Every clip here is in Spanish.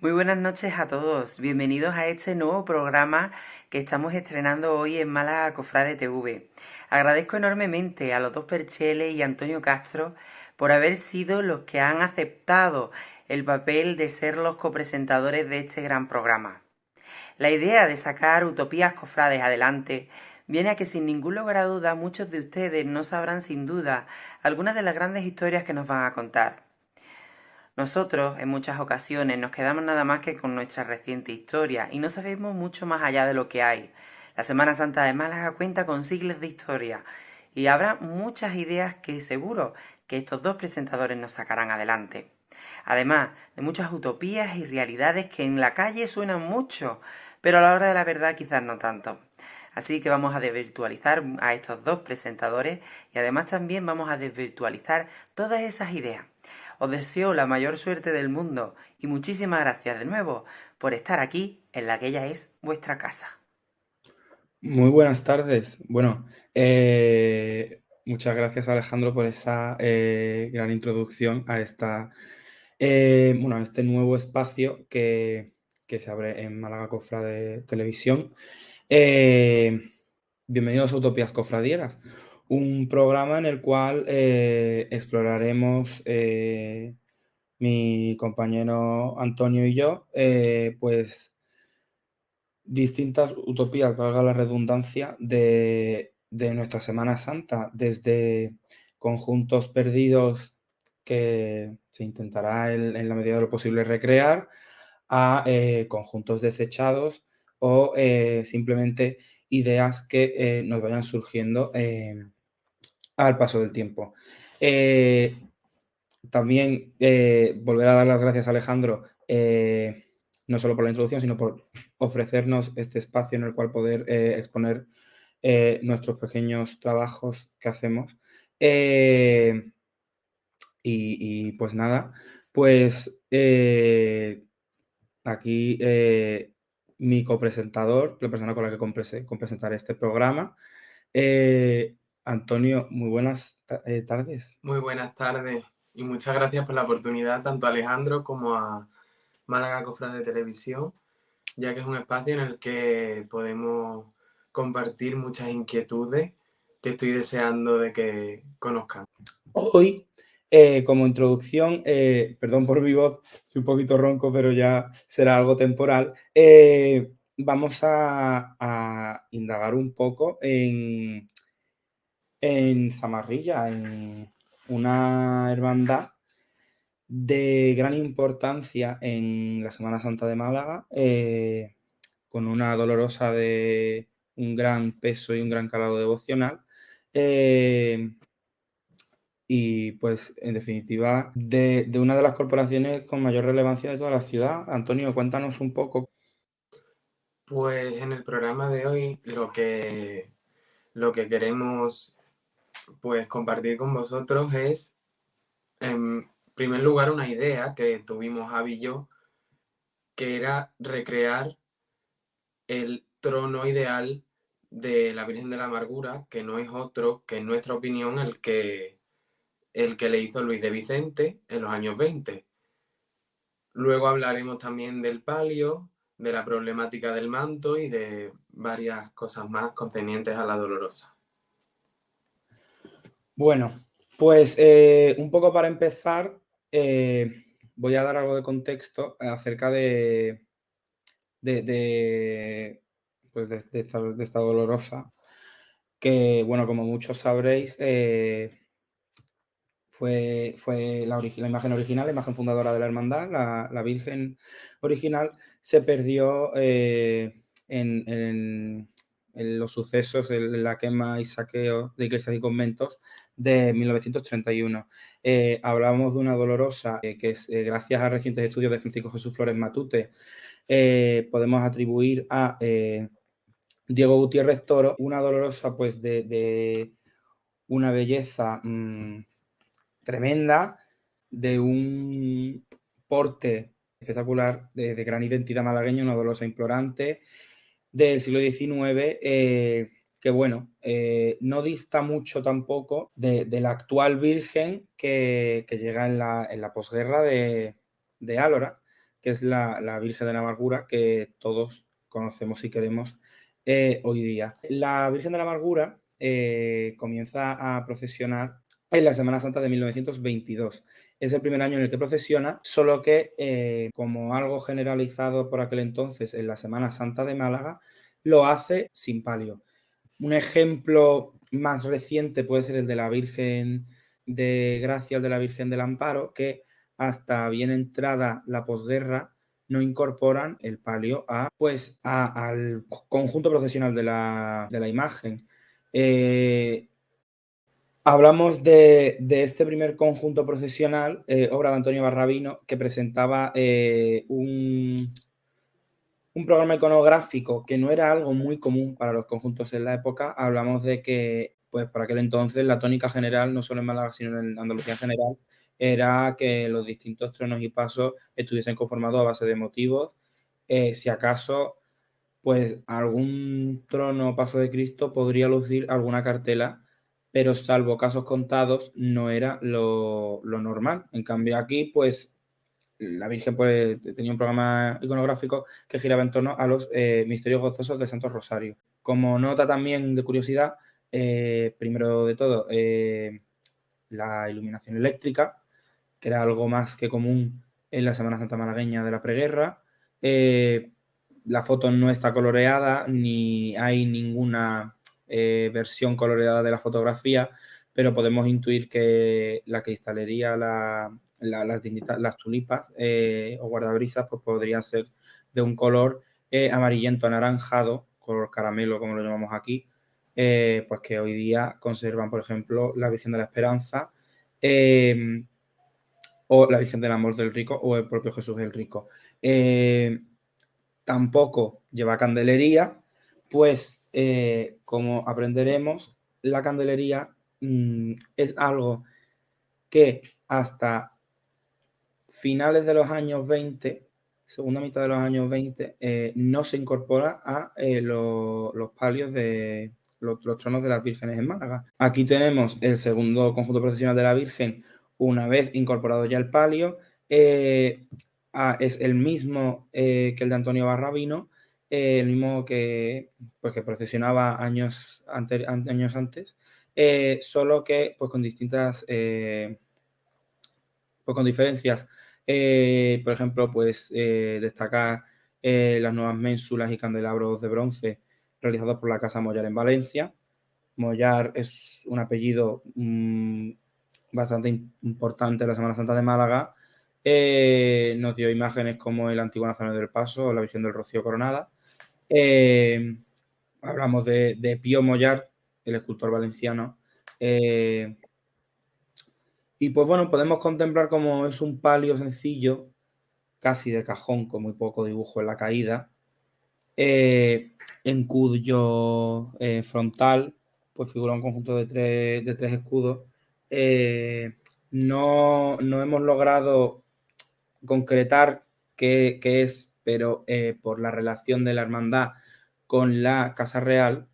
Muy buenas noches a todos, bienvenidos a este nuevo programa que estamos estrenando hoy en Málaga Cofrade TV. Agradezco enormemente a los dos Percheles y Antonio Castro por haber sido los que han aceptado el papel de ser los copresentadores de este gran programa. La idea de sacar Utopías Cofrades adelante viene a que sin ningún lugar a duda muchos de ustedes no sabrán sin duda algunas de las grandes historias que nos van a contar. Nosotros, en muchas ocasiones, nos quedamos nada más que con nuestra reciente historia y no sabemos mucho más allá de lo que hay. La Semana Santa de Málaga cuenta con siglos de historia y habrá muchas ideas que seguro que estos dos presentadores nos sacarán adelante. Además de muchas utopías y realidades que en la calle suenan mucho, pero a la hora de la verdad quizás no tanto. Así que vamos a desvirtualizar a estos dos presentadores y además también vamos a desvirtualizar todas esas ideas. Os deseo la mayor suerte del mundo y muchísimas gracias de nuevo por estar aquí en la que ya es vuestra casa. Muy buenas tardes. Bueno, muchas gracias Alejandro por esa gran introducción a a este nuevo espacio que se abre en Málaga Cofrade Televisión. Eh, Bienvenidos a Utopías Cofradieras, un programa en el cual exploraremos mi compañero Antonio y yo, pues distintas utopías, valga la redundancia, de nuestra Semana Santa, desde conjuntos perdidos que se intentará en la medida de lo posible recrear, a conjuntos desechados o simplemente ideas que nos vayan surgiendo al paso del tiempo. Eh, También volver a dar las gracias a Alejandro, no solo por la introducción, sino por ofrecernos este espacio en el cual poder exponer nuestros pequeños trabajos que hacemos. Eh, pues nada, pues aquí mi copresentador, la persona con la que compresentaré este programa, Antonio, muy buenas tardes. Muy buenas tardes y muchas gracias por la oportunidad tanto a Alejandro como a Málaga Cofrade de Televisión, ya que es un espacio en el que podemos compartir muchas inquietudes que estoy deseando de que conozcan. Hoy, como introducción, perdón por mi voz, estoy un poquito ronco, pero ya será algo temporal. Vamos a indagar un poco en Zamarrilla, en una hermandad de gran importancia en la Semana Santa de Málaga, con una dolorosa de un gran peso y un gran calado devocional. Eh, y pues, en definitiva, de una de las corporaciones con mayor relevancia de toda la ciudad. Antonio, cuéntanos un poco. Pues en el programa de hoy lo que queremos pues compartir con vosotros es en primer lugar una idea que tuvimos Javi y yo, que era recrear el trono ideal de la Virgen de la Amargura, que no es otro que en nuestra opinión el que le hizo Luis de Vicente en los años 20. Luego hablaremos también del palio, de la problemática del manto y de varias cosas más concernientes a la Dolorosa. Bueno, pues un poco para empezar, voy a dar algo de contexto acerca pues de esta dolorosa, que, bueno, como muchos sabréis, fue la imagen original, la imagen fundadora de la hermandad, la Virgen original, se perdió en los sucesos, en la quema y saqueo de iglesias y conventos de 1931. Hablamos de una dolorosa que es, gracias a recientes estudios de Francisco Jesús Flores Matute, podemos atribuir a Diego Gutiérrez Toro, una dolorosa pues de una belleza tremenda, de un porte espectacular, de gran identidad malagueña, una dolorosa implorante del siglo XIX, que bueno, no dista mucho tampoco de la actual Virgen que llega en la posguerra de Álora, que es la Virgen de la Amargura, que todos conocemos y queremos hoy día. La Virgen de la Amargura comienza a procesionar en la Semana Santa de 1922. Es el primer año en el que procesiona, solo que como algo generalizado por aquel entonces en la Semana Santa de Málaga, lo hace sin palio. Un ejemplo más reciente puede ser el de la Virgen de Gracia, el de la Virgen del Amparo, que hasta bien entrada la posguerra no incorporan el palio al conjunto procesional de la imagen. Hablamos de este primer conjunto procesional, obra de Antonio Barrabino, que presentaba un programa iconográfico que no era algo muy común para los conjuntos en la época. Hablamos de que, pues, para aquel entonces la tónica general, no solo en Málaga, sino en Andalucía en general, era que los distintos tronos y pasos estuviesen conformados a base de motivos. Si acaso, pues algún trono o paso de Cristo podría lucir alguna cartela, pero salvo casos contados, no era lo normal. En cambio, aquí, pues la Virgen pues, tenía un programa iconográfico que giraba en torno a los misterios gozosos de Santo Rosario. Como nota también de curiosidad, primero de todo, la iluminación eléctrica, que era algo más que común en la Semana Santa malagueña de la preguerra. La foto no está coloreada, ni hay ninguna versión coloreada de la fotografía, pero podemos intuir que la cristalería, las tulipas o guardabrisas, pues podrían ser de un color amarillento anaranjado, color caramelo, como lo llamamos aquí, pues que hoy día conservan, por ejemplo, la Virgen de la Esperanza, o la Virgen del Amor del Rico, o el propio Jesús el Rico. Tampoco lleva candelería, pues como aprenderemos, la candelería es algo que hasta finales de los años 20, segunda mitad de los años 20, no se incorpora a los palios de los tronos de las vírgenes en Málaga. Aquí tenemos el segundo conjunto procesional de la Virgen, una vez incorporado ya el palio. Es el mismo que el de Antonio Barrabino, el mismo que procesionaba años antes, solo que pues con distintas... pues con diferencias. Por ejemplo, pues destacar las nuevas ménsulas y candelabros de bronce realizados por la Casa Mollar en Valencia. Mollar es un apellido bastante importante en la Semana Santa de Málaga. Nos dio imágenes como el antiguo Nazareno del Paso o la Virgen del Rocío Coronada. Hablamos de Pío Mollar, el escultor valenciano. Y pues bueno, podemos contemplar como es un palio sencillo, casi de cajón, con muy poco dibujo en la caída, en cuyo frontal pues figura un conjunto de tres escudos. No hemos logrado concretar qué es, pero por la relación de la hermandad con la Casa Real,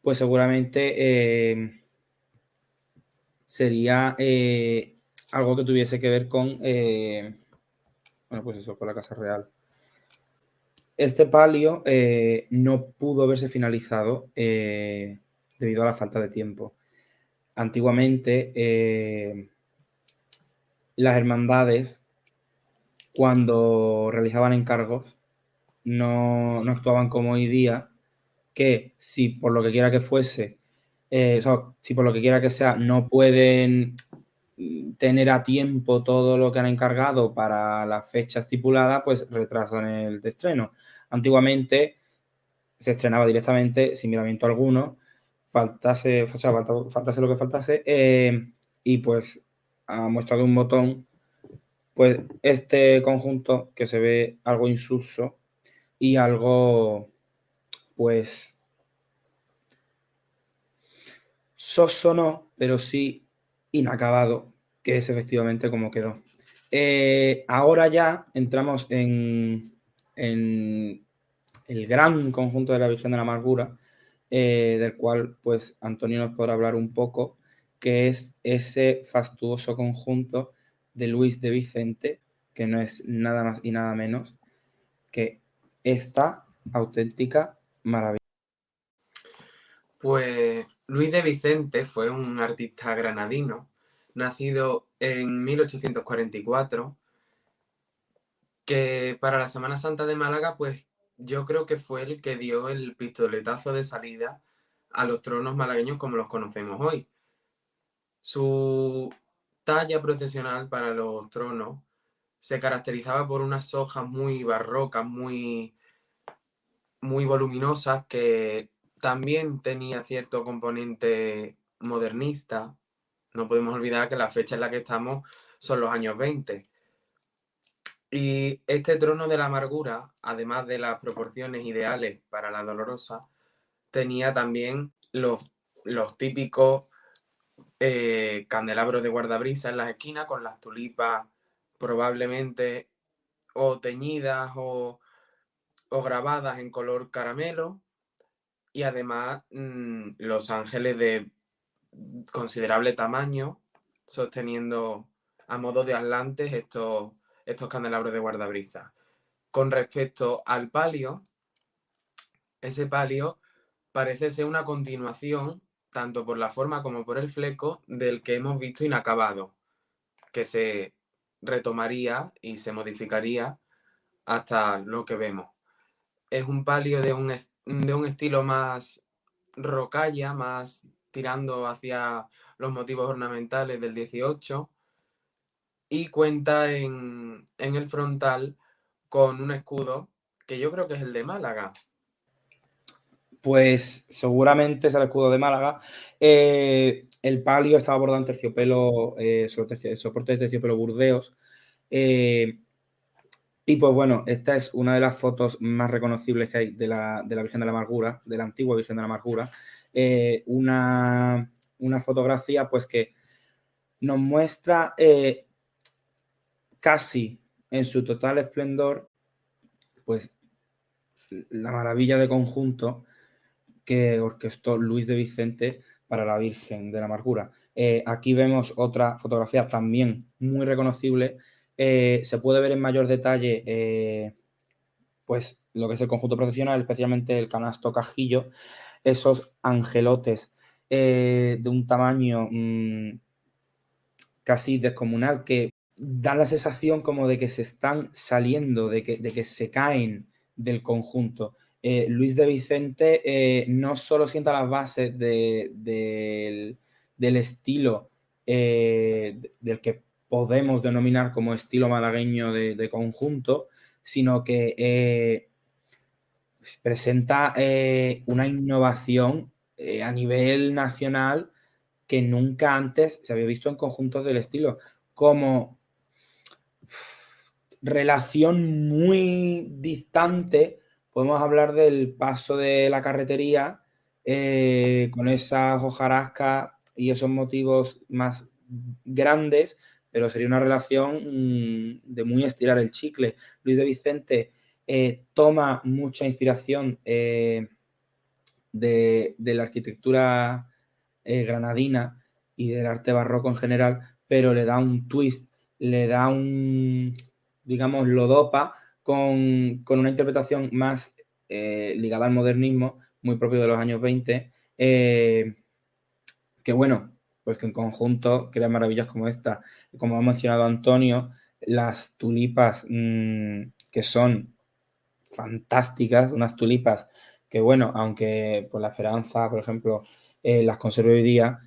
pues seguramente sería algo que tuviese que ver con, pues eso, con la Casa Real. Este palio no pudo verse finalizado debido a la falta de tiempo. Antiguamente, las hermandades, cuando realizaban encargos, no actuaban como hoy día, que si por lo que quiera que fuese, si por lo que quiera que sea, no pueden tener a tiempo todo lo que han encargado para la fecha estipulada, pues retrasan el estreno. Antiguamente se estrenaba directamente sin miramiento alguno, faltase lo que faltase, y pues a muestra de un botón, pues este conjunto que se ve algo insulso y algo, pues, soso no, pero sí inacabado, que es efectivamente como quedó. Ahora ya entramos en el gran conjunto de la Virgen de la Amargura, del cual pues Antonio nos podrá hablar un poco, que es ese fastuoso conjunto de Luis de Vicente, que no es nada más y nada menos que esta auténtica maravilla. Pues Luis de Vicente fue un artista granadino, nacido en 1844, que para la Semana Santa de Málaga, pues yo creo que fue el que dio el pistoletazo de salida a los tronos malagueños como los conocemos hoy. Su talla procesional para los tronos se caracterizaba por unas hojas muy barrocas, muy voluminosas, que también tenía cierto componente modernista. No podemos olvidar que la fecha en la que estamos son los años 20. Y este trono de la amargura, además de las proporciones ideales para la dolorosa, tenía también los típicos candelabros de guardabrisa en las esquinas con las tulipas probablemente o teñidas o grabadas en color caramelo, y además los ángeles de considerable tamaño sosteniendo a modo de atlantes estos candelabros de guardabrisa. Con respecto al palio, ese palio parece ser una continuación, tanto por la forma como por el fleco, del que hemos visto inacabado, que se retomaría y se modificaría hasta lo que vemos. Es un palio de un estilo más rocalla, más tirando hacia los motivos ornamentales del 18, y cuenta en el frontal con un escudo que yo creo que es el de Málaga. Pues seguramente es el escudo de Málaga. El palio estaba bordado en terciopelo, sobre soporte de terciopelo Burdeos. Y pues bueno, esta es una de las fotos más reconocibles que hay de la Virgen de la Amargura, de la antigua Virgen de la Amargura. Una fotografía pues que nos muestra casi en su total esplendor pues la maravilla de conjunto que orquestó Luis de Vicente para la Virgen de la Amargura. Aquí vemos otra fotografía también muy reconocible. Se puede ver en mayor detalle pues lo que es el conjunto procesional, especialmente el canasto cajillo, esos angelotes de un tamaño casi descomunal que dan la sensación como de que se están saliendo, de que se caen del conjunto. Luis de Vicente no solo sienta las bases del estilo del que podemos denominar como estilo malagueño de conjunto, sino que presenta una innovación a nivel nacional que nunca antes se había visto en conjuntos del estilo. Como relación muy distante, podemos hablar del paso de la carretería con esas hojarascas y esos motivos más grandes, pero sería una relación de muy estirar el chicle. Luis de Vicente toma mucha inspiración de la arquitectura granadina y del arte barroco en general, pero le da un twist, le da digamos, lo dopa con una interpretación más ligada al modernismo, muy propio de los años 20, que bueno, pues que en conjunto crea maravillas como esta. Como ha mencionado Antonio, las tulipas que son fantásticas, unas tulipas que, bueno, aunque por la esperanza, por ejemplo, las conserve hoy día,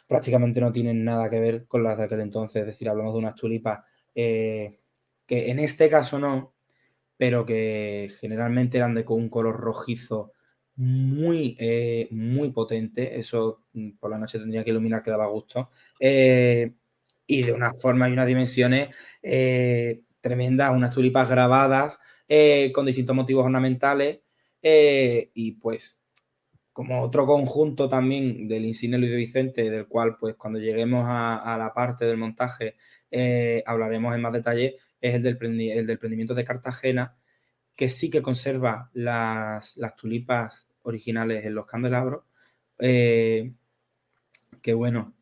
prácticamente no tienen nada que ver con las de aquel entonces. Es decir, hablamos de unas tulipas que en este caso no, pero que generalmente eran con un color rojizo muy potente. Eso por la noche tendría que iluminar, que daba gusto. Y de una forma y unas dimensiones tremendas, unas tulipas grabadas con distintos motivos ornamentales y pues como otro conjunto también del insigne Luis de Vicente, del cual pues cuando lleguemos a la parte del montaje hablaremos en más detalle, es el del prendimiento de Cartagena, que sí que conserva las tulipas originales en los candelabros, que bueno,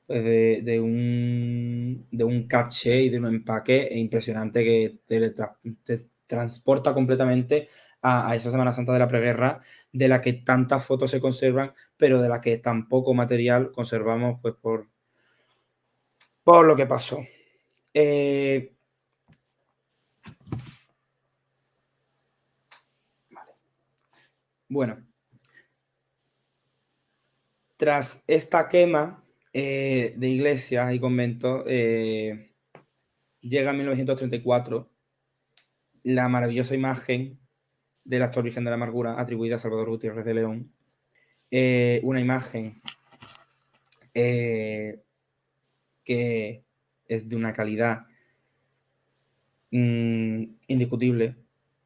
pues, de un caché y de un empaque impresionante que te transporta completamente a esa Semana Santa de la preguerra, de la que tantas fotos se conservan, pero de la que tan poco material conservamos, pues por lo que pasó. Bueno, tras esta quema de iglesias y conventos, llega en 1934 la maravillosa imagen de la actual Virgen de la Amargura atribuida a Salvador Gutiérrez de León. Una imagen que es de una calidad indiscutible.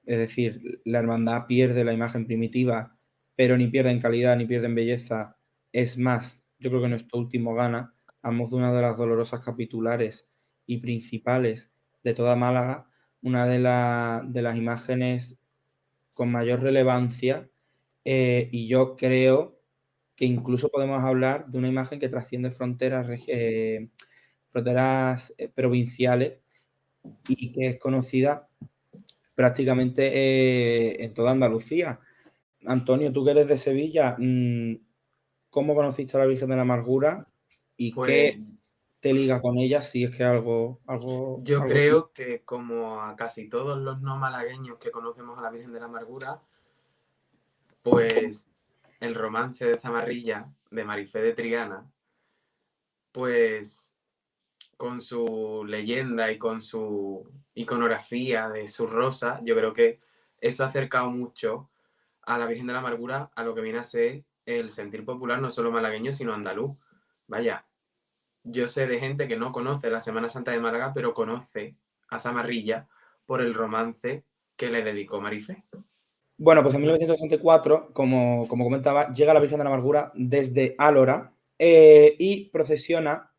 Es decir, la hermandad pierde la imagen primitiva, pero ni pierde en calidad ni pierde en belleza. Es más, yo creo que nuestro último gana, a modo de una de las dolorosas capitulares y principales de toda Málaga, una de las imágenes con mayor relevancia, y yo creo que incluso podemos hablar de una imagen que trasciende fronteras provinciales y que es conocida prácticamente en toda Andalucía. Antonio, tú que eres de Sevilla, ¿cómo conociste a la Virgen de la Amargura y Pues qué te liga con ella si es que yo algo tuyo? creo que como a casi todos los no malagueños que conocemos a la Virgen de la Amargura, pues el romance de Zamarrilla, de Marifé de Triana, pues con su leyenda y con su iconografía de su rosa, yo creo que eso ha acercado mucho a la Virgen de la Amargura a lo que viene a ser el sentir popular, no solo malagueño, sino andaluz. Vaya, yo sé de gente que no conoce la Semana Santa de Málaga, pero conoce a Zamarrilla por el romance que le dedicó Marifé. Bueno, pues en 1964, como comentaba, llega la Virgen de la Amargura desde Álora y procesiona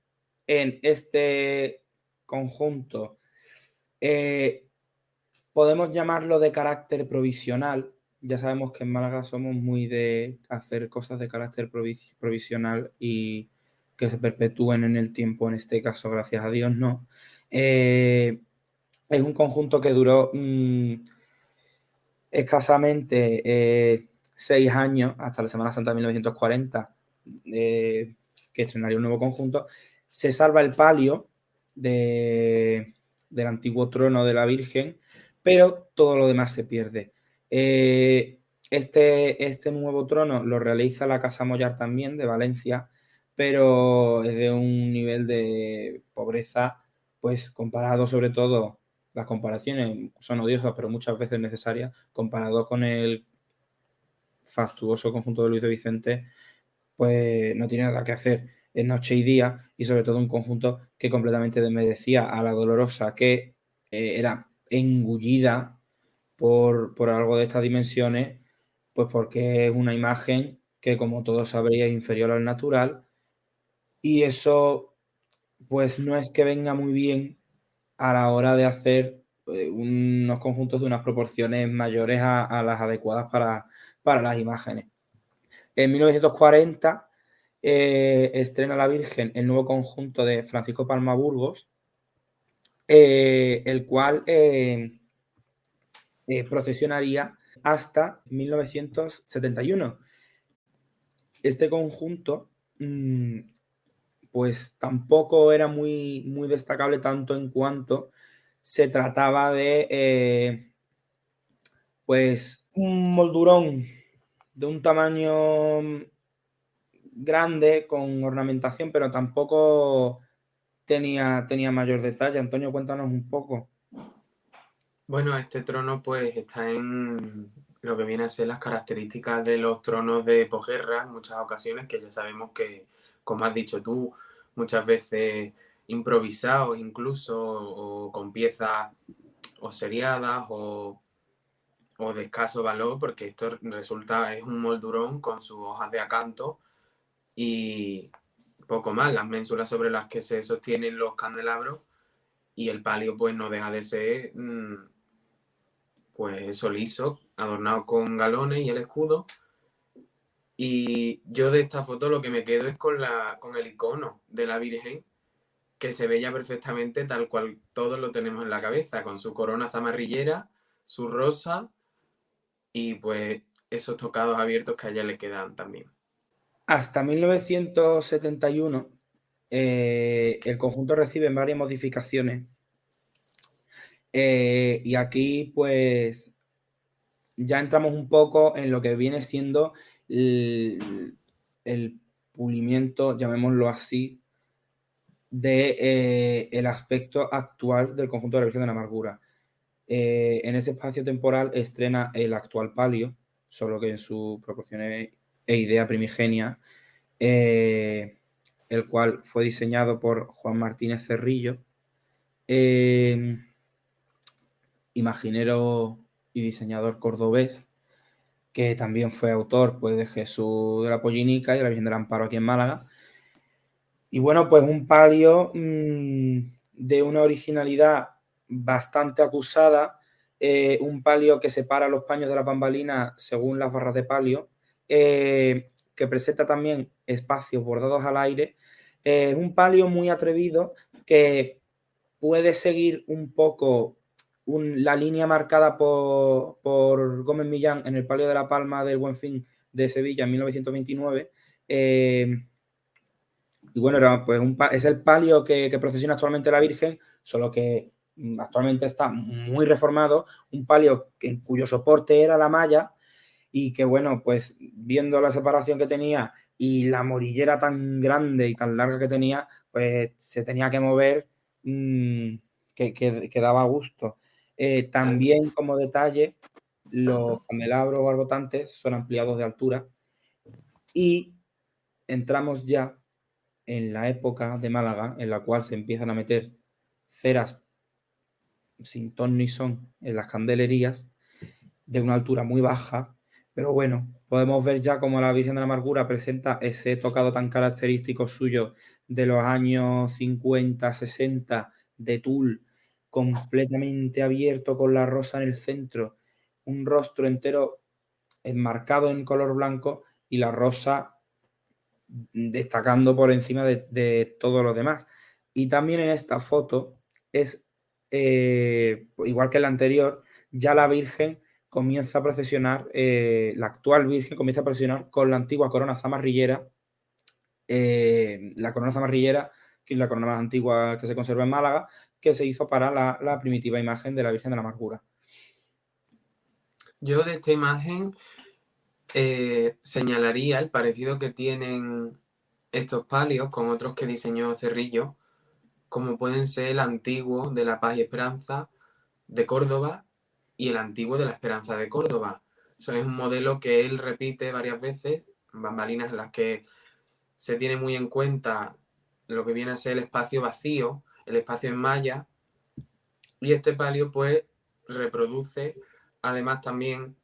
en este conjunto. Podemos llamarlo de carácter provisional. Ya sabemos que en Málaga somos muy de hacer cosas de carácter provisional y que se perpetúen en el tiempo, en este caso, gracias a Dios, no. Es un conjunto que duró escasamente 6 años, hasta la Semana Santa de 1940, que estrenaría un nuevo conjunto. Se salva el palio del antiguo trono de la Virgen, pero todo lo demás se pierde. Este nuevo trono lo realiza la Casa Mollar también, de Valencia, pero es de un nivel de pobreza, pues comparado sobre todo, las comparaciones son odiosas, pero muchas veces necesarias, comparado con el fastuoso conjunto de Luis de Vicente, pues no tiene nada que hacer. Es noche y día, y sobre todo un conjunto que completamente desmerecía a la Dolorosa, que era engullida por algo de estas dimensiones, pues porque es una imagen que, como todos sabréis, es inferior al natural, y eso pues no es que venga muy bien a la hora de hacer unos conjuntos de unas proporciones mayores a las adecuadas para las imágenes. En 1940 estrena La Virgen el nuevo conjunto de Francisco Palma Burgos, el cual procesionaría hasta 1971. Este conjunto pues tampoco era muy destacable, tanto en cuanto se trataba de pues un moldurón de un tamaño grande con ornamentación, pero tampoco tenía mayor detalle. Antonio, cuéntanos un poco. Bueno, este trono pues está en lo que viene a ser las características de los tronos de posguerra en muchas ocasiones, que ya sabemos que, como has dicho tú, muchas veces improvisados incluso, o con piezas o seriadas o de escaso valor, porque esto resulta, es un moldurón con sus hojas de acanto y poco más, las ménsulas sobre las que se sostienen los candelabros, y el palio pues no deja de ser pues eso liso, adornado con galones y el escudo, Y yo de esta foto lo que me quedo es con el icono de la Virgen, que se ve ya perfectamente tal cual todos lo tenemos en la cabeza, con su corona zamarrillera, su rosa y pues esos tocados abiertos que a ella le quedan también. Hasta 1971, el conjunto recibe varias modificaciones. Y aquí, pues, ya entramos un poco en lo que viene siendo el pulimiento, llamémoslo así, de el aspecto actual del conjunto de la Virgen de la Amargura. En ese espacio temporal estrena el actual palio, solo que en sus proporciones e idea primigenia, el cual fue diseñado por Juan Martínez Cerrillo, imaginero y diseñador cordobés, que también fue autor, pues, de Jesús de la Pollinica y de la Virgen del Amparo aquí en Málaga. Y bueno, pues un palio de una originalidad bastante acusada, un palio que separa los paños de las bambalinas según las barras de palio, que presenta también espacios bordados al aire. Un palio muy atrevido que puede seguir un poco la línea marcada por Gómez Millán en el palio de la Palma del Buen Fin de Sevilla en 1929. Y bueno, era, pues, es el palio que procesiona actualmente la Virgen, solo que actualmente está muy reformado, un palio en cuyo soporte era la malla y que, bueno, pues viendo la separación que tenía y la morillera tan grande y tan larga que tenía, pues se tenía que mover, que daba gusto. También, como detalle, los candelabros o arbotantes son ampliados de altura y entramos ya en la época de Málaga en la cual se empiezan a meter ceras sin ton ni son en las candelerías de una altura muy baja, pero bueno, podemos ver ya como la Virgen de la Amargura presenta ese tocado tan característico suyo de los años 50, 60, de tul, completamente abierto con la rosa en el centro, un rostro entero enmarcado en color blanco y la rosa destacando por encima de todo lo demás. Y también en esta foto es, igual que en la anterior, ya la Virgen comienza a procesionar, la actual Virgen comienza a procesionar con la antigua corona zamarrillera, la corona zamarrillera, que es la corona más antigua que se conserva en Málaga, que se hizo para la primitiva imagen de la Virgen de la Amargura. Yo de esta imagen señalaría el parecido que tienen estos palios con otros que diseñó Cerrillo, como pueden ser el antiguo de la Paz y Esperanza de Córdoba y el antiguo de la Esperanza de Córdoba. Eso es un modelo que él repite varias veces, bambalinas en las que se tiene muy en cuenta lo que viene a ser el espacio vacío, el espacio en malla, y este palio pues reproduce además también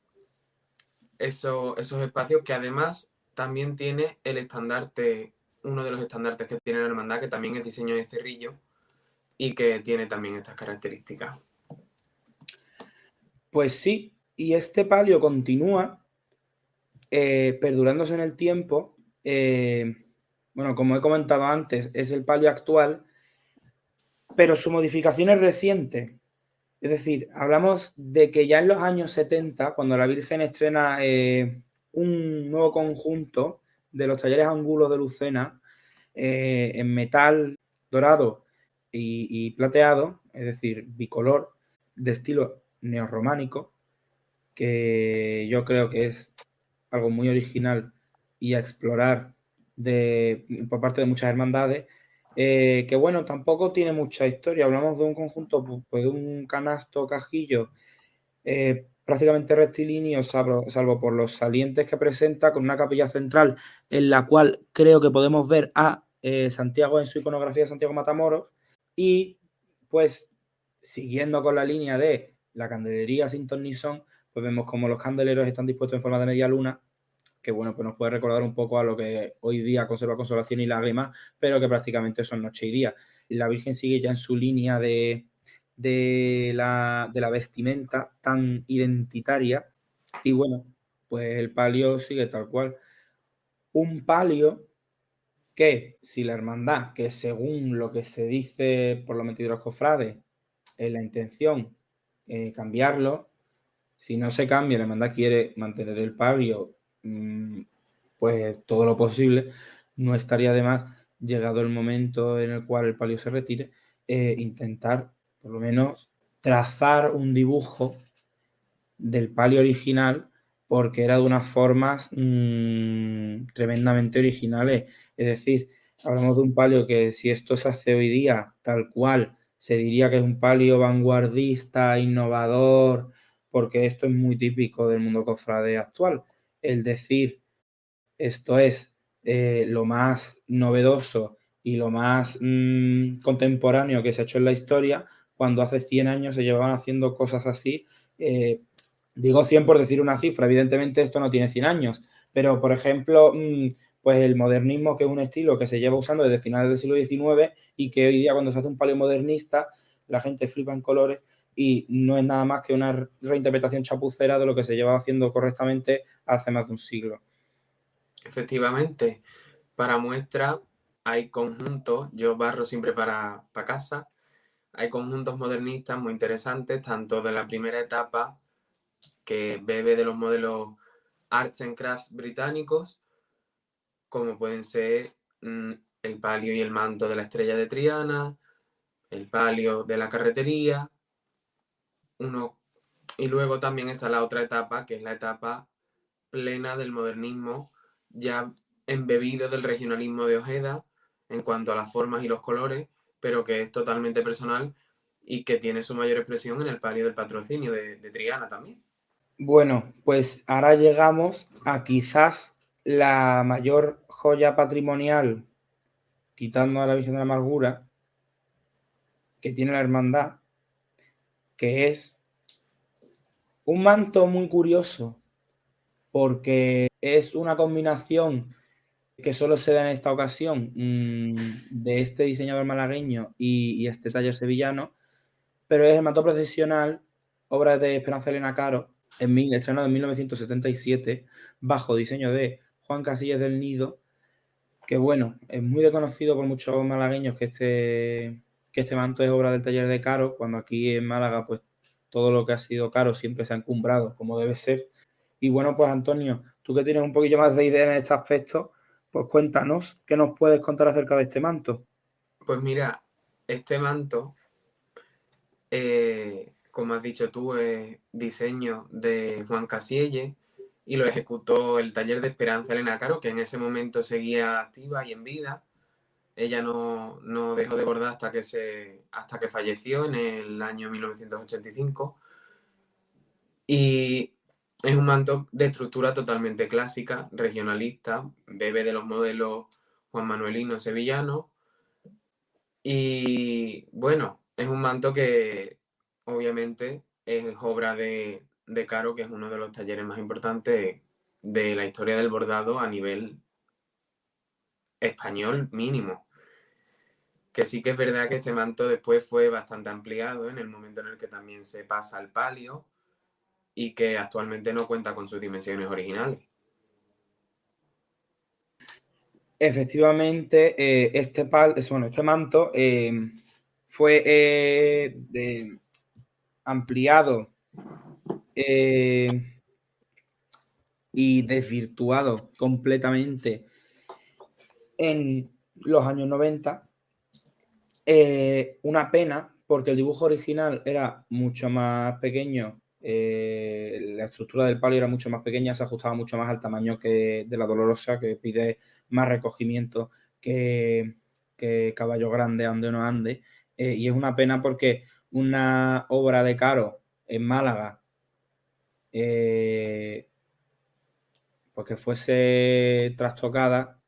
esos espacios que además también tiene el estandarte, uno de los estandartes que tiene la hermandad, que también es diseño de Cerrillo y que tiene también estas características. Pues sí, y este palio continúa perdurándose en el tiempo. Bueno, como he comentado antes, es el palio actual, pero su modificación es reciente. Es decir, hablamos de que ya en los años 70, cuando la Virgen estrena un nuevo conjunto de los talleres Angulo de Lucena, en metal dorado y plateado, es decir, bicolor, de estilo neorrománico, que yo creo que es algo muy original y a explorar por parte de muchas hermandades, que bueno, tampoco tiene mucha historia. Hablamos de un conjunto, pues, de un canasto cajillo prácticamente rectilíneo, salvo por los salientes que presenta, con una capilla central en la cual creo que podemos ver a Santiago en su iconografía de Santiago Matamoros. Y pues siguiendo con la línea de la candelería sin ton ni son, pues vemos como los candeleros están dispuestos en forma de media luna, que bueno, pues nos puede recordar un poco a lo que hoy día conserva Consolación y Lágrimas, pero que prácticamente son noche y día. La Virgen sigue ya en su línea de la vestimenta tan identitaria y bueno, pues el palio sigue tal cual. un palio que, si la hermandad, que según lo que se dice por los mentideros cofrades, es la intención cambiarlo, si no se cambia, la hermandad quiere mantener el palio, pues todo lo posible, no estaría de más, llegado el momento en el cual el palio se retire, intentar por lo menos trazar un dibujo del palio original, porque era de unas formas tremendamente originales. Es decir, hablamos de un palio que, si esto se hace hoy día tal cual, se diría que es un palio vanguardista, innovador, porque esto es muy típico del mundo cofrade actual. El decir esto es lo más novedoso y lo más contemporáneo que se ha hecho en la historia, cuando hace 100 años se llevaban haciendo cosas así. Digo 100 por decir una cifra, evidentemente esto no tiene 100 años, pero por ejemplo, pues el modernismo, que es un estilo que se lleva usando desde finales del siglo XIX y que hoy día, cuando se hace un palio modernista, la gente flipa en colores y no es nada más que una reinterpretación chapucera de lo que se lleva haciendo correctamente hace más de un siglo. Efectivamente, para muestra hay conjuntos, yo barro siempre para casa, hay conjuntos modernistas muy interesantes, tanto de la primera etapa, que bebe de los modelos Arts and Crafts británicos, como pueden ser el palio y el manto de la estrella de Triana, el palio de la carretería, y luego también está la otra etapa, que es la etapa plena del modernismo, ya embebido del regionalismo de Ojeda en cuanto a las formas y los colores, pero que es totalmente personal y que tiene su mayor expresión en el palio del Patrocinio de Triana también. Bueno, pues ahora llegamos a quizás la mayor joya patrimonial, quitando a la Virgen de la Amargura, que tiene la hermandad, que es un manto muy curioso, porque es una combinación que solo se da en esta ocasión, de este diseñador malagueño y este taller sevillano, pero es el manto procesional, obra de Esperanza Elena Caro, estrenado en 1977, bajo diseño de Juan Casillas del Nido, que bueno, es muy desconocido por muchos malagueños que este manto es obra del taller de Caro, cuando aquí en Málaga pues todo lo que ha sido Caro siempre se ha encumbrado como debe ser. Y bueno, pues Antonio, tú que tienes un poquillo más de idea en este aspecto, pues cuéntanos, ¿qué nos puedes contar acerca de este manto? Pues mira, este manto, como has dicho tú, es diseño de Juan Casielle y lo ejecutó el taller de Esperanza Elena Caro, que en ese momento seguía activa y en vida. Ella no dejó de bordar hasta que falleció en el año 1985. Y es un manto de estructura totalmente clásica, regionalista, bebe de los modelos Juan Manuelino sevillano. Y bueno, es un manto que obviamente es obra de Caro, que es uno de los talleres más importantes de la historia del bordado a nivel español mínimo. Que sí que es verdad que este manto después fue bastante ampliado en el momento en el que también se pasa al palio y que actualmente no cuenta con sus dimensiones originales. Efectivamente, este manto fue ampliado y desvirtuado completamente en los años 90. Una pena, porque el dibujo original era mucho más pequeño, la estructura del palio era mucho más pequeña, se ajustaba mucho más al tamaño de la Dolorosa, que pide más recogimiento que Caballo Grande, ande o no ande. Y es una pena porque una obra de Caro en Málaga, pues que fuese trastocada,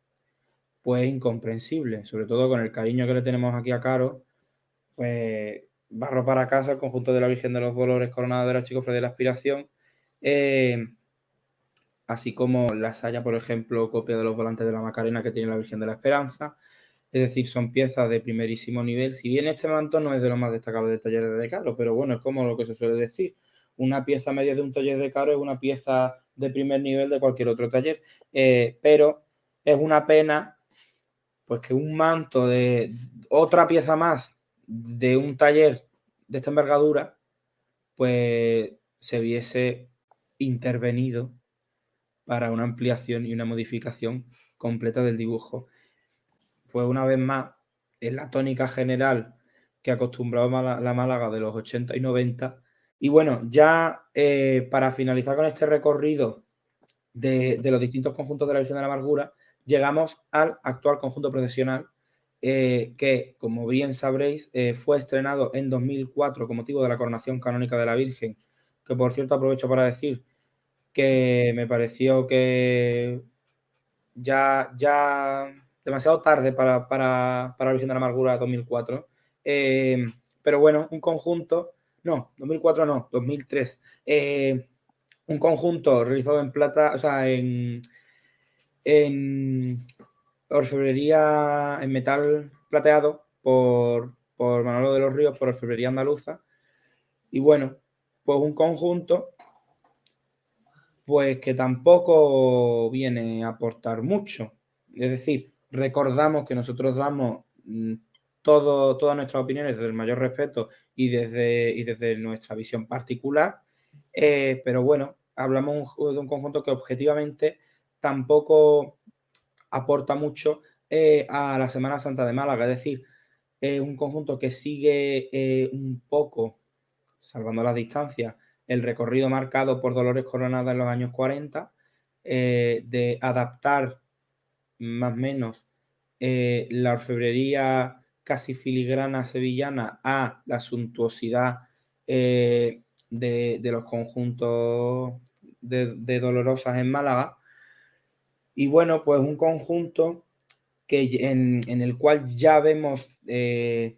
pues incomprensible, sobre todo con el cariño que le tenemos aquí a Caro. Pues barro para casa, el conjunto de la Virgen de los Dolores coronada de la Chicofre de la Aspiración, así como la saya, por ejemplo, copia de los volantes de la Macarena que tiene la Virgen de la Esperanza. Es decir, son piezas de primerísimo nivel. Si bien este manto no es de lo más destacable del taller de Caro, pero bueno, es como lo que se suele decir. Una pieza media de un taller de Caro es una pieza de primer nivel de cualquier otro taller, pero es una pena pues que un manto de otra pieza más de un taller de esta envergadura, pues se viese intervenido para una ampliación y una modificación completa del dibujo. Fue una vez más en la tónica general que acostumbraba la Málaga de los 80 y 90. Y bueno, ya para finalizar con este recorrido de los distintos conjuntos de la Virgen de la Amargura, llegamos al actual conjunto procesional, que, como bien sabréis, fue estrenado en 2004 con motivo de la coronación canónica de la Virgen, que por cierto aprovecho para decir que me pareció que ya demasiado tarde para la Virgen de la Amargura 2004. Pero bueno, un conjunto, no, 2004 no, 2003. Un conjunto realizado en plata, o sea, en orfebrería, en metal plateado por Manolo de los Ríos, por Orfebrería Andaluza. Y bueno, pues un conjunto pues que tampoco viene a aportar mucho. Es decir, recordamos que nosotros damos todas nuestras opiniones desde el mayor respeto y desde nuestra visión particular, pero bueno, hablamos de un conjunto que objetivamente tampoco aporta mucho a la Semana Santa de Málaga. Es decir, es un conjunto que sigue un poco, salvando las distancias, el recorrido marcado por Dolores Coronada en los años 40, de adaptar más o menos la orfebrería casi filigrana sevillana a la suntuosidad de los conjuntos de Dolorosas en Málaga. Y bueno, pues un conjunto en el cual ya vemos el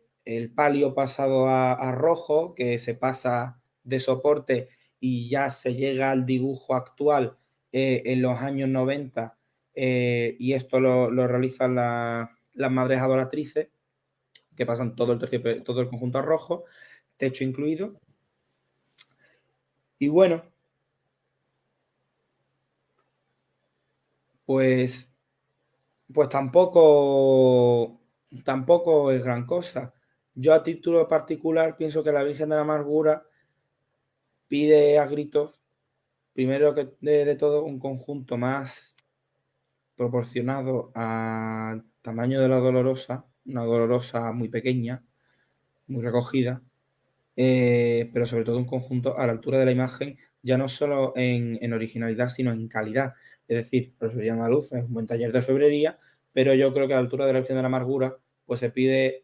palio pasado a rojo, que se pasa de soporte y ya se llega al dibujo actual en los años 90, y esto lo realizan las madres adoratrices, que pasan todo el conjunto a rojo, techo incluido. Y bueno, pues tampoco es gran cosa. Yo a título particular pienso que la Virgen de la Amargura pide a gritos, primero que de todo, un conjunto más proporcionado al tamaño de la Dolorosa, una Dolorosa muy pequeña, muy recogida, pero sobre todo un conjunto a la altura de la imagen, ya no solo en originalidad, sino en calidad. Es decir, la Orfebrería Andaluza es un buen taller de orfebrería, pero yo creo que a la altura de la Virgen de la Amargura, pues se pide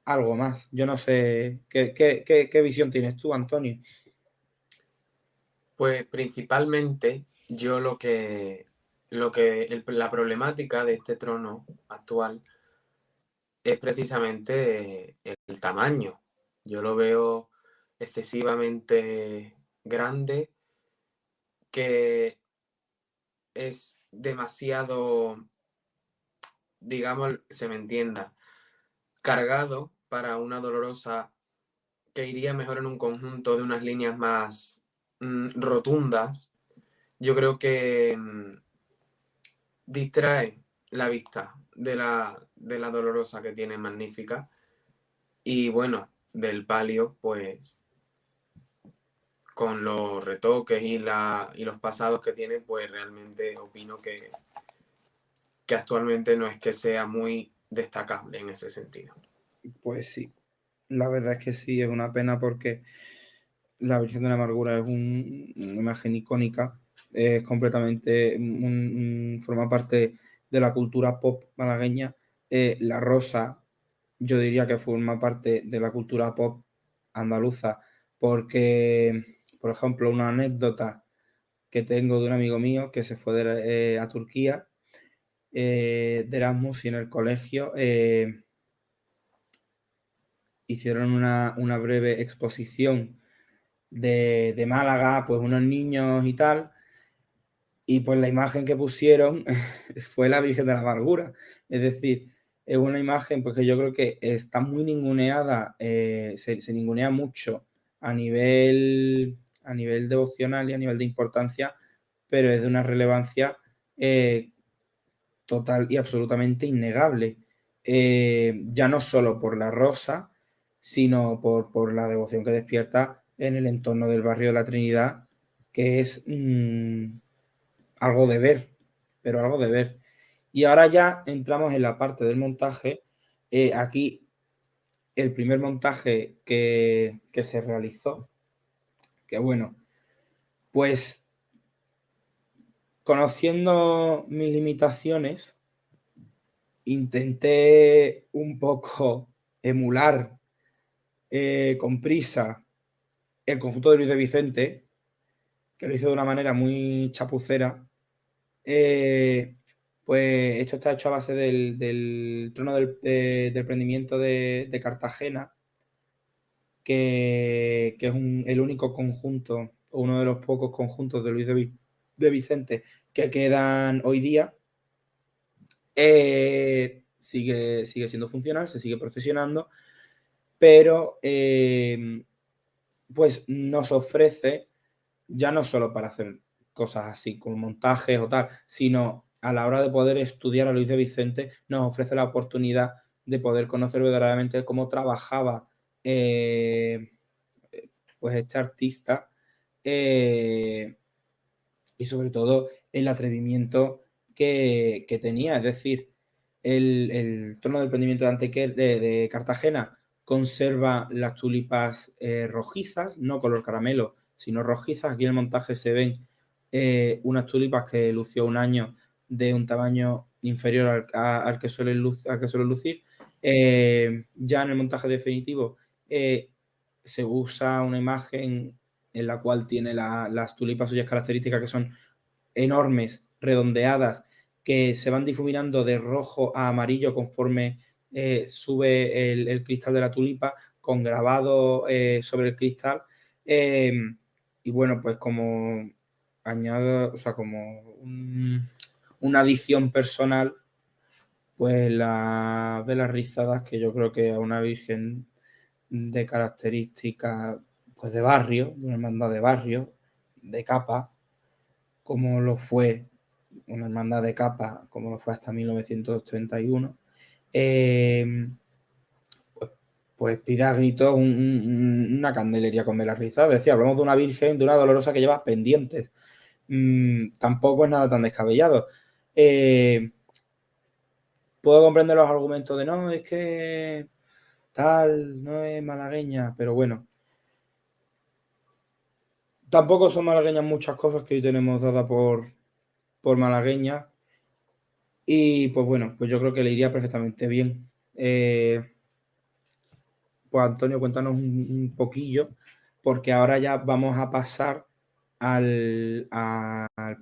algo más. Yo no sé, ¿qué visión tienes tú, Antonio? Pues principalmente yo la problemática de este trono actual es precisamente el tamaño. Yo lo veo excesivamente grande, que es demasiado, digamos, se me entienda, cargado para una Dolorosa que iría mejor en un conjunto de unas líneas más rotundas. Yo creo que distrae la vista de la Dolorosa que tiene magnífica. Y bueno, del palio, pues con los retoques y los pasados que tiene, pues realmente opino que actualmente no es que sea muy destacable en ese sentido. Pues sí, la verdad es que sí, es una pena porque la Virgen de la Amargura es una imagen icónica, es completamente, forma parte de la cultura pop malagueña. La Rosa, yo diría que forma parte de la cultura pop andaluza, porque, por ejemplo, una anécdota que tengo de un amigo mío que se fue a Turquía de Erasmus, y en el colegio hicieron una breve exposición de Málaga, pues unos niños y tal, y pues la imagen que pusieron fue la Virgen de la Amargura. Es decir, es una imagen pues que yo creo que está muy ninguneada, se ningunea mucho a nivel devocional y a nivel de importancia, pero es de una relevancia total y absolutamente innegable. Ya no solo por la rosa, sino por la devoción que despierta en el entorno del barrio de la Trinidad, que es algo de ver, pero algo de ver. Y ahora ya entramos en la parte del montaje. Aquí el primer montaje que se realizó, que bueno, pues conociendo mis limitaciones, intenté un poco emular con prisa el conjunto de Luis de Vicente, que lo hizo de una manera muy chapucera. Pues esto está hecho a base del trono del prendimiento de Cartagena, que es el único conjunto, o uno de los pocos conjuntos de Luis de Vicente que quedan hoy día. Sigue siendo funcional, se sigue procesionando, pero pues nos ofrece, ya no solo para hacer cosas así como montajes o tal, sino a la hora de poder estudiar a Luis de Vicente, nos ofrece la oportunidad de poder conocer verdaderamente cómo trabajaba pues este artista, y sobre todo el atrevimiento que tenía. Es decir, el trono del prendimiento de Antequera de Cartagena conserva las tulipas rojizas, no color caramelo, sino rojizas. Aquí en el montaje se ven unas tulipas que lució un año de un tamaño inferior al que suele lucir. Ya en el montaje definitivo se usa una imagen en la cual tiene las tulipas suyas características, que son enormes, redondeadas, que se van difuminando de rojo a amarillo conforme sube el cristal de la tulipa, con grabado sobre el cristal. Y bueno, pues como añado, o sea, como una adición personal, pues las velas rizadas, que yo creo que a una virgen de características pues de barrio, una hermandad de barrio, de capa, como lo fue una hermandad de capa, como lo fue hasta 1931, pues pide a gritos una candelería con velas rizadas. Decía, hablamos de una virgen, de una dolorosa que lleva pendientes. Tampoco es nada tan descabellado. Puedo comprender los argumentos de no, es que tal, no es malagueña, pero bueno. Tampoco son malagueñas muchas cosas que hoy tenemos dadas por malagueña. Y pues bueno, pues yo creo que le iría perfectamente bien. Pues Antonio, cuéntanos un poquillo, porque ahora ya vamos a pasar al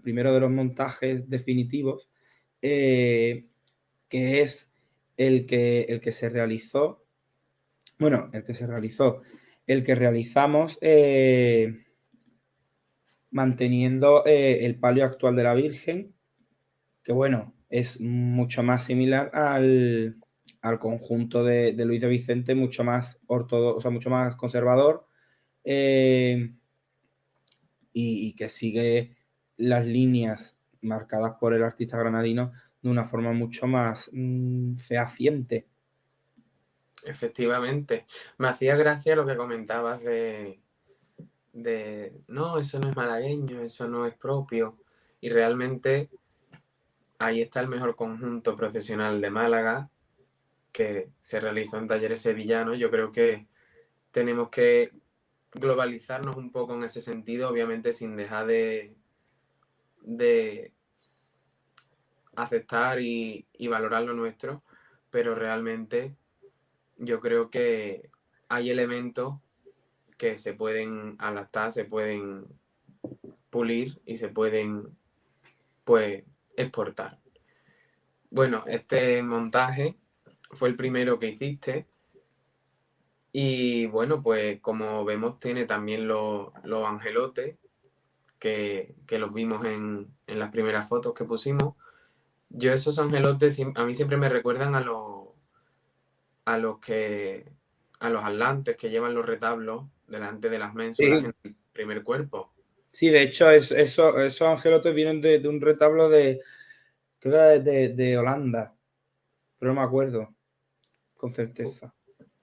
primero de los montajes definitivos, que es el que se realizó, bueno, el que realizamos manteniendo el palio actual de la Virgen, que bueno, es mucho más similar al conjunto de Luis de Vicente, mucho más ortodoxo, o sea, mucho más conservador, y que sigue las líneas marcadas por el artista granadino de una forma mucho más fehaciente. Efectivamente. Me hacía gracia lo que comentabas no, eso no es malagueño, eso no es propio. Y realmente ahí está el mejor conjunto profesional de Málaga, que se realizó en Talleres Sevillanos. Yo creo que tenemos que globalizarnos un poco en ese sentido, obviamente sin dejar de aceptar y valorar lo nuestro, pero realmente yo creo que hay elementos que se pueden adaptar, se pueden pulir y se pueden, pues, exportar. Bueno, este montaje fue el primero que hiciste y bueno, pues como vemos tiene también los angelotes que los vimos en las primeras fotos que pusimos. Yo esos angelotes a mí siempre me recuerdan a los atlantes que llevan los retablos delante de las ménsulas Sí, en el primer cuerpo. sí, de hecho, esos angelotes vienen de un retablo Creo que era de Holanda, pero no me acuerdo con certeza.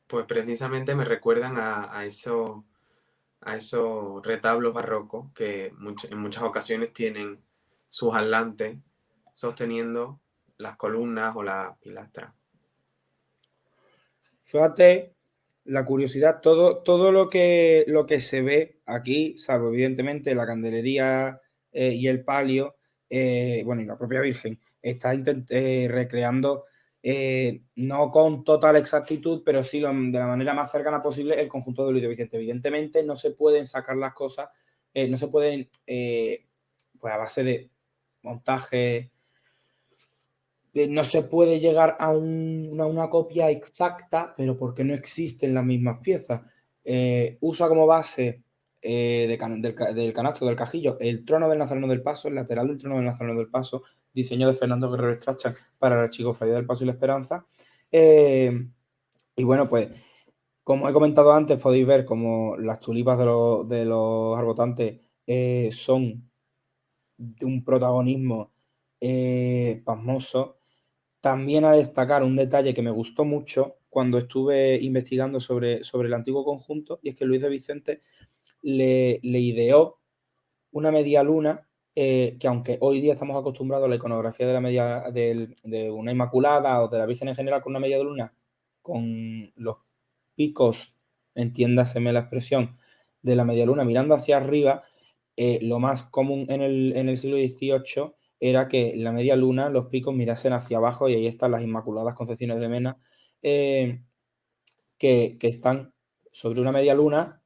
Pues precisamente me recuerdan a esos retablos barrocos que en muchas ocasiones tienen sus atlantes sosteniendo las columnas o las pilastras. Fíjate la curiosidad, todo lo que se ve aquí, salvo evidentemente la candelería y el palio, bueno, y la propia Virgen, está recreando, no con total exactitud, pero sí de la manera más cercana posible el conjunto de Luis de Vicente. Evidentemente no se pueden sacar las cosas, no se pueden, pues a base de montaje, no se puede llegar a una copia exacta, pero porque no existen las mismas piezas. Usa como base del canasto, del cajillo, el trono del Nazareno del Paso, el lateral del trono del Nazareno del Paso, diseño de Fernando Guerrero Strachan para la Archicofradía del Paso y la Esperanza. Y bueno, pues, como he comentado antes, podéis ver como las tulipas de los arbotantes son de un protagonismo pasmoso. También a destacar un detalle que me gustó mucho cuando estuve investigando sobre el antiguo conjunto, y es que Luis de Vicente le ideó una media luna, que aunque hoy día estamos acostumbrados a la iconografía de una Inmaculada o de la Virgen en general con una media luna, con los picos, entiéndaseme la expresión, de la media luna mirando hacia arriba, lo más común en el siglo XVIII era que la media luna, los picos mirasen hacia abajo, y ahí están las Inmaculadas Concepciones de Mena, que están sobre una media luna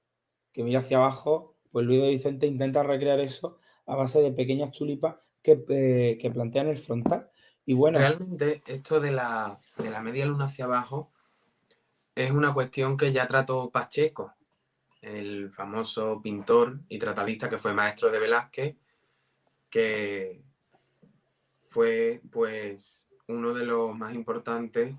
que mira hacia abajo. Pues Luis de Vicente intenta recrear eso a base de pequeñas tulipas que plantean el frontal. Y bueno, Realmente esto de la media luna hacia abajo es una cuestión que ya trató Pacheco, el famoso pintor y tratadista que fue maestro de Velázquez, que fue pues uno de los más importantes,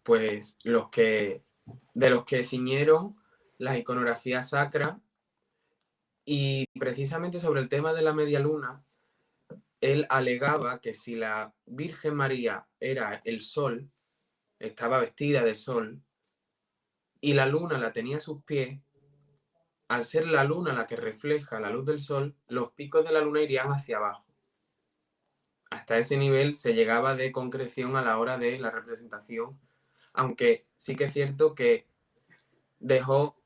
pues de los que ciñeron la iconografía sacra. Y precisamente sobre el tema de la media luna, él alegaba que si la Virgen María era el sol, estaba vestida de sol, y la luna la tenía a sus pies, al ser la luna la que refleja la luz del sol, los picos de la luna irían hacia abajo. Hasta ese nivel se llegaba de concreción a la hora de la representación, aunque sí que es cierto que dejó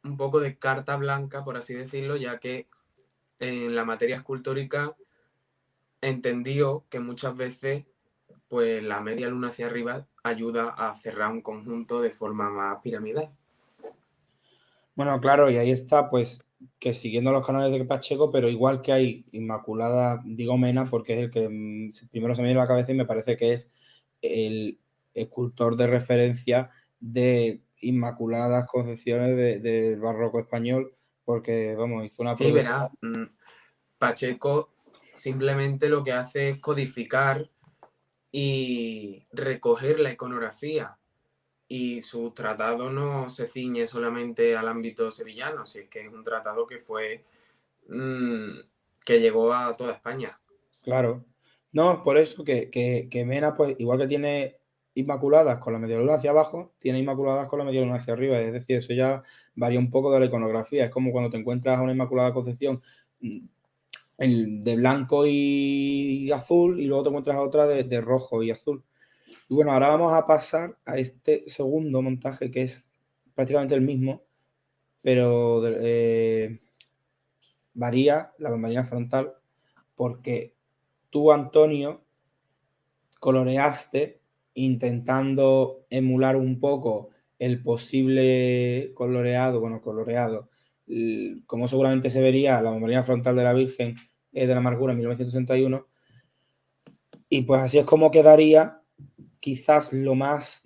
un poco de carta blanca, por así decirlo, ya que en la materia escultórica entendió que muchas veces pues la media luna hacia arriba ayuda a cerrar un conjunto de forma más piramidal. bueno, claro, y ahí está, pues, que siguiendo los canales de Pacheco, pero igual que hay Inmaculada, digo Mena, porque es el que primero se me viene a la cabeza y me parece que es el escultor de referencia de Inmaculadas Concepciones del barroco español, porque, vamos, hizo una Sí, proeza. verá, Pacheco simplemente lo que hace es codificar y recoger la iconografía. Y su tratado no se ciñe solamente al ámbito sevillano, si es que es un tratado que fue que llegó a toda España. Claro. No, por eso que Mena, pues, igual que tiene Inmaculadas con la media luna hacia abajo, tiene Inmaculadas con la media luna hacia arriba. Es decir, eso ya varía un poco de la iconografía. Es como cuando te encuentras a una Inmaculada Concepción de blanco y azul, y luego te encuentras a otra de rojo y azul. Y bueno, ahora vamos a pasar a este segundo montaje, que es prácticamente el mismo, pero varía la bambalina frontal, porque tú, Antonio, coloreaste intentando emular un poco el posible coloreado, como seguramente se vería la bambalina frontal de la Virgen de la Amargura en 1961. Y pues así es como quedaría quizás lo más...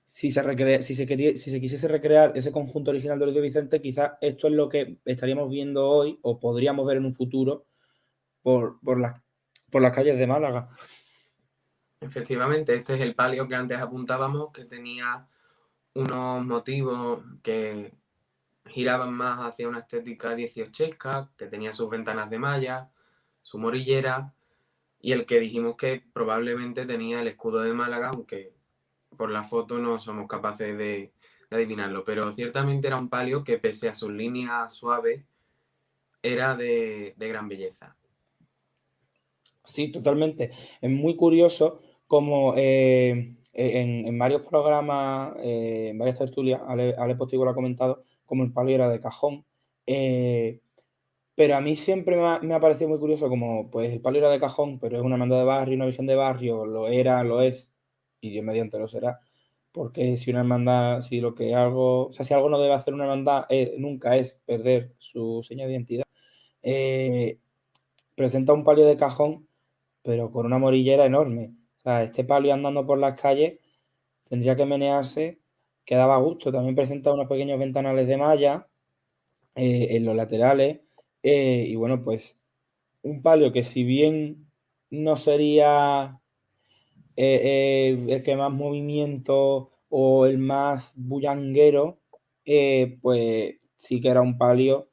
si se quisiese recrear ese conjunto original de Luis de Vicente, quizás esto es lo que estaríamos viendo hoy o podríamos ver en un futuro por las calles de Málaga. Efectivamente, este es el palio que antes apuntábamos, que tenía unos motivos que giraban más hacia una estética dieciochesca, que tenía sus ventanas de malla, su morillera, y el que dijimos que probablemente tenía el escudo de Málaga, aunque por la foto no somos capaces de adivinarlo, pero ciertamente era un palio que pese a sus líneas suaves, era de gran belleza. Sí, totalmente. Es muy curioso como en varios programas, en varias tertulias, Ale Postigo lo ha comentado, como el palio era de cajón. eh, pero a mí siempre me ha parecido muy curioso como, pues el palio era de cajón, pero es una hermandad de barrio, una virgen de barrio, lo era, lo es, y Dios mediante lo será. Porque si una hermandad, si lo que algo, o sea, si algo no debe hacer una hermandad nunca es perder su seña de identidad, eh, presenta un palio de cajón pero con una morillera enorme. O sea, este palio andando por las calles tendría que menearse, que daba gusto. También presenta unos pequeños ventanales de malla en los laterales. Y bueno, pues un palio que si bien no sería el que más movimiento o el más bullanguero, pues sí que era un palio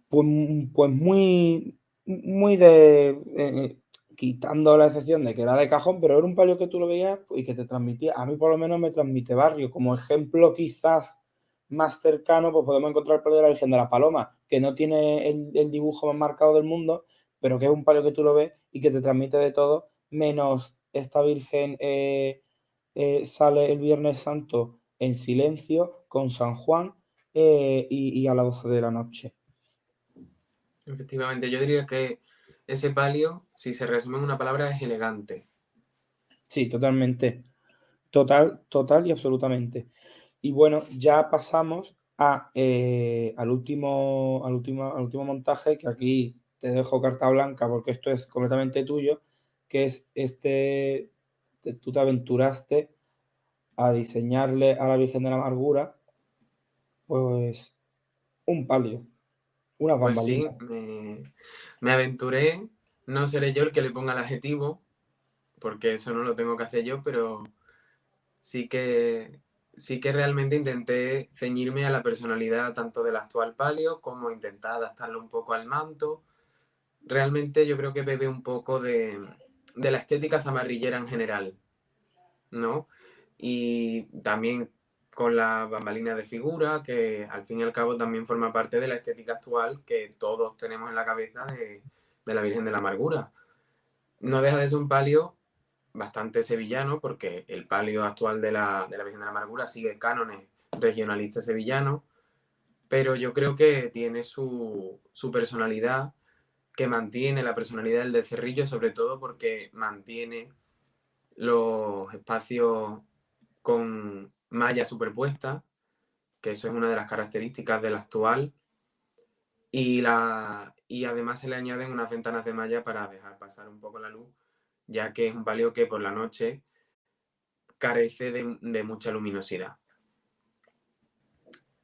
pues, pues muy quitando la excepción de que era de cajón, pero era un palio que tú lo veías y que te transmitía, a mí por lo menos me transmite barrio. Como ejemplo quizás más cercano, pues podemos encontrar el palio de la Virgen de la Paloma, que no tiene el dibujo más marcado del mundo, pero que es un palio que tú lo ves y que te transmite de todo, menos esta Virgen sale el Viernes Santo en silencio con San Juan y a las 12 de la noche. Efectivamente, yo diría que ese palio, si se resume en una palabra, es elegante. Sí, totalmente. Total y absolutamente. Y bueno, ya pasamos al último montaje, que aquí te dejo carta blanca porque esto es completamente tuyo, que es tú te aventuraste a diseñarle a la Virgen de la Amargura, pues un palio, unas Pues sí, bambalinas. me aventuré, no seré yo el que le ponga el adjetivo, porque eso no lo tengo que hacer yo, pero sí que, sí que realmente intenté ceñirme a la personalidad tanto del actual palio como intentar adaptarlo un poco al manto. Realmente yo creo que bebe un poco de la estética zamarrillera en general, ¿no? Y también con la bambalina de figura, que al fin y al cabo también forma parte de la estética actual que todos tenemos en la cabeza de la Virgen de la Amargura. No deja de ser un palio bastante sevillano, porque el palio actual de la Virgen de la Amargura sigue cánones regionalistas sevillanos, pero yo creo que tiene su personalidad, que mantiene la personalidad del de Cerrillo, sobre todo porque mantiene los espacios con malla superpuesta, que eso es una de las características del actual, y además se le añaden unas ventanas de malla para dejar pasar un poco la luz, ya que es un palio que por la noche carece de mucha luminosidad.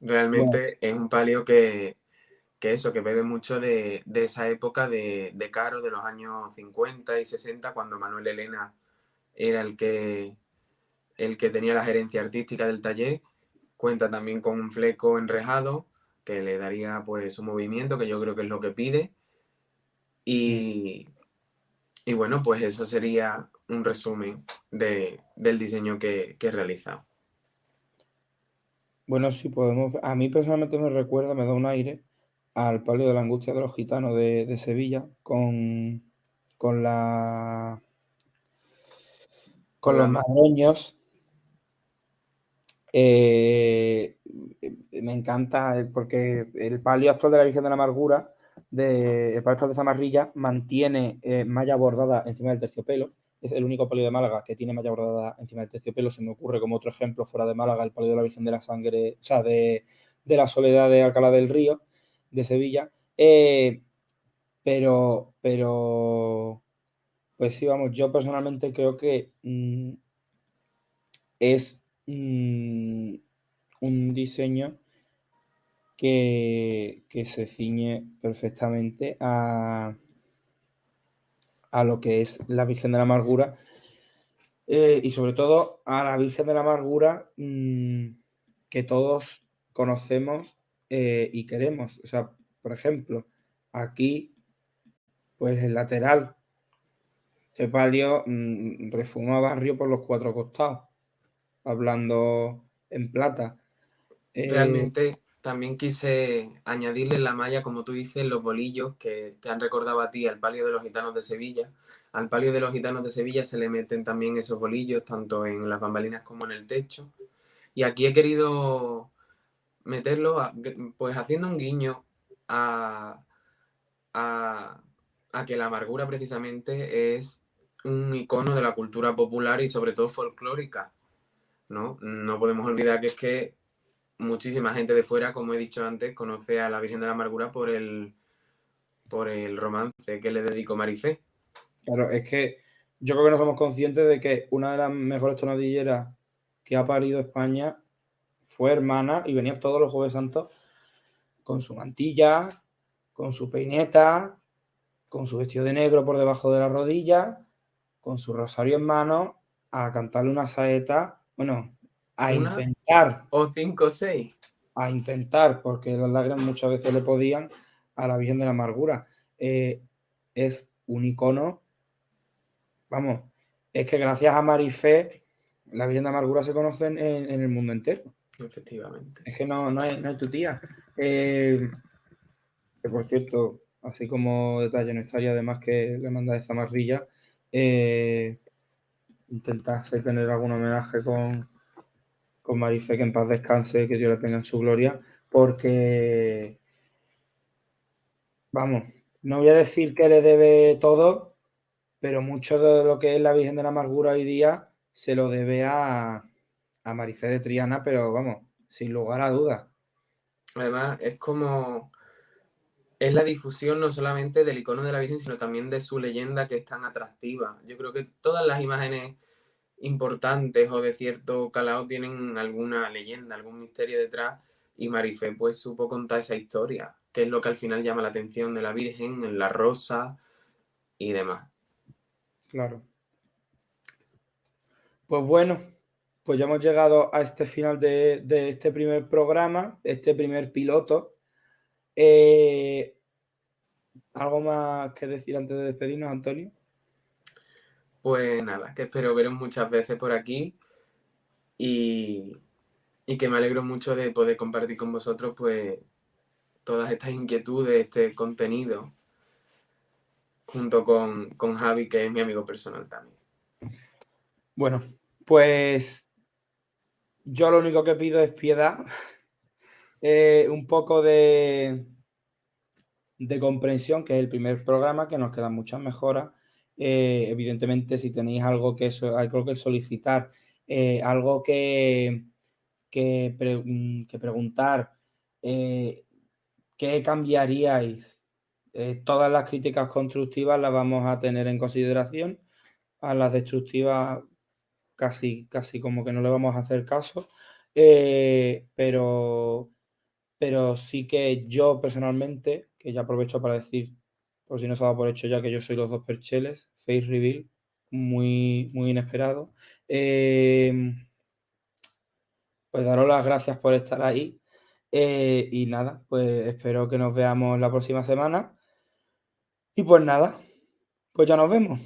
Bueno, Realmente es un palio que bebe mucho de esa época de Caro, de los años 50 y 60, cuando Manuel Elena era el que tenía la gerencia artística del taller. Cuenta también con un fleco enrejado que le daría pues un movimiento, que yo creo que es lo que pide. Y, y bueno, pues eso sería un resumen del diseño que realiza. bueno, sí podemos. A mí personalmente me recuerda, me da un aire al palio de la angustia de los gitanos de Sevilla con la con Con los la, madroños. eh, Me encanta porque el palio actual de la Virgen de la Amargura, el palio actual de Zamarrilla, mantiene malla bordada encima del terciopelo. Es el único palio de Málaga que tiene malla bordada encima del terciopelo. Se me ocurre como otro ejemplo fuera de Málaga el palio de la Virgen de la Sangre, o sea, de la Soledad de Alcalá del Río, de Sevilla. Pero, pues sí, vamos, yo personalmente creo que es un diseño que se ciñe perfectamente a lo que es la Virgen de la Amargura y sobre todo a la Virgen de la Amargura que todos conocemos y queremos. O sea, por ejemplo, aquí, pues el lateral, este palio refuma barrio por los 4 costados, hablando en plata. Realmente también quise añadirle en la malla, como tú dices, los bolillos que te han recordado a ti al palio de los gitanos de Sevilla. Al palio de los gitanos de Sevilla se le meten también esos bolillos, tanto en las bambalinas como en el techo. Y aquí he querido meterlo, pues haciendo un guiño a, a, a que la amargura precisamente es un icono de la cultura popular y sobre todo folclórica, ¿no? No podemos olvidar que es que muchísima gente de fuera, como he dicho antes, conoce a la Virgen de la Amargura por el romance que le dedicó Marifé. Claro, es que yo creo que no somos conscientes de que una de las mejores tonadilleras que ha parido España fue hermana y venía todos los Jueves Santos con su mantilla, con su peineta, con su vestido de negro por debajo de la rodilla, con su rosario en mano, a cantarle una saeta, bueno, a Una intentar, o 5 o 6. porque las lágrimas muchas veces le podían a la Virgen de la Amargura. Es un icono, vamos, es que gracias a Marifé, la Virgen de Amargura se conoce en el mundo entero. Efectivamente. Es que no hay tu tía. Que por cierto, así como detalle, no estaría de más que le mandáis esa marrilla. Intentase tener algún homenaje con Marifé, que en paz descanse, que Dios le tenga en su gloria, porque, vamos, no voy a decir que le debe todo, pero mucho de lo que es la Virgen de la Amargura hoy día se lo debe a Marifé de Triana, pero vamos, sin lugar a dudas. Además, es la difusión no solamente del icono de la Virgen, sino también de su leyenda, que es tan atractiva. Yo creo que todas las imágenes importantes o de cierto calado tienen alguna leyenda, algún misterio detrás, y Marifé pues supo contar esa historia, que es lo que al final llama la atención de la Virgen, en la rosa y demás. Claro. Pues bueno, pues ya hemos llegado a este final de este primer programa, este primer piloto. ¿Algo más que decir antes de despedirnos, Antonio? Pues nada, que espero veros muchas veces por aquí y, y que me alegro mucho de poder compartir con vosotros pues todas estas inquietudes, este contenido, junto con Javi, que es mi amigo personal también. Bueno, pues yo lo único que pido es piedad, un poco de comprensión, que es el primer programa, que nos quedan muchas mejoras. Evidentemente, si tenéis algo algo que solicitar, algo que preguntar, ¿qué cambiaríais? Todas las críticas constructivas las vamos a tener en consideración, a las destructivas casi como que no le vamos a hacer caso, pero sí que yo personalmente, que ya aprovecho para decir, por si no se ha dado por hecho ya, que yo soy los dos percheles, face reveal, muy inesperado. Pues daros las gracias por estar ahí. Y nada, pues espero que nos veamos la próxima semana. Y pues nada, pues ya nos vemos.